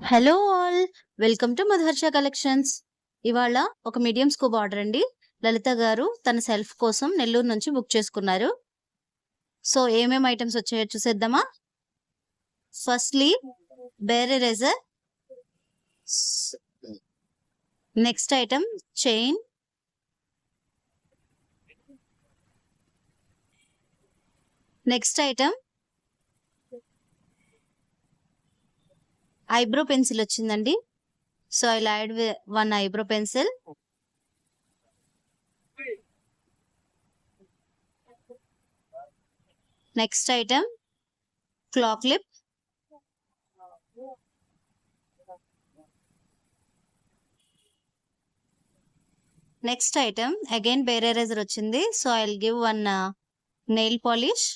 Hello all! Welcome to Madhuharsha collections. ఇవాళ ఒక medium scoop order అండి. లలిత గారు తన సెల్ఫ్ కోసం నెల్లూరు నుంచి బుక్ చేసుకున్నారు. సో, ఏమేం ఐటెమ్స్ వచ్చాయో చూసేద్దామా? Firstly bear eraser. స్ next item chain. Next item eyebrow pencil వచ్చిందండి. So, I'll add one eyebrow pencil. Next item claw clip. Next item again bear eraser వచ్చింది. So, I'll give one nail polish.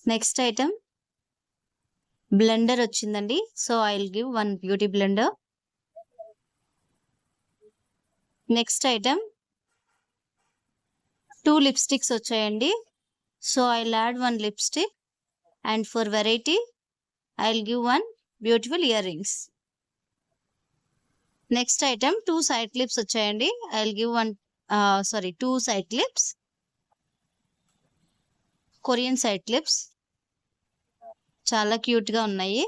Next item blender వచ్చిందండి. So, I'll give one beauty blender. Next item 2 lipsticks వచ్చాయండి. So, I'll add one lipstick and for variety I'll give one beautiful earrings. Next item 2 side clips వచ్చాయండి. I'll give one 2 side clips. Korean side clips. చాలా క్యూట్‌గా ఉన్నాయి.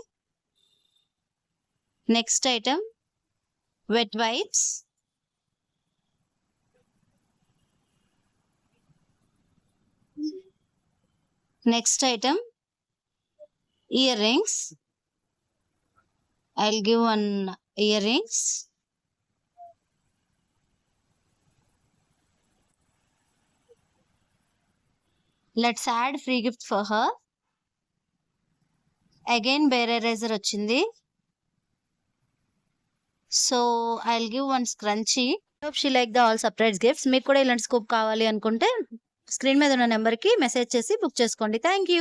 Next item wet wipes. Next item earrings. I'll give one earrings. Let's add free gift for her. Again bear eraser వచ్చింది. So, I'll give one scrunchie. Hope she like the all surprise gifts. మీకు కూడా ఇలాంటి scoop కావాలి అనుకుంటే screen మీద ఉన్న నెంబర్‌కి message చేసి బుక్ చేసుకోండి. Thank you.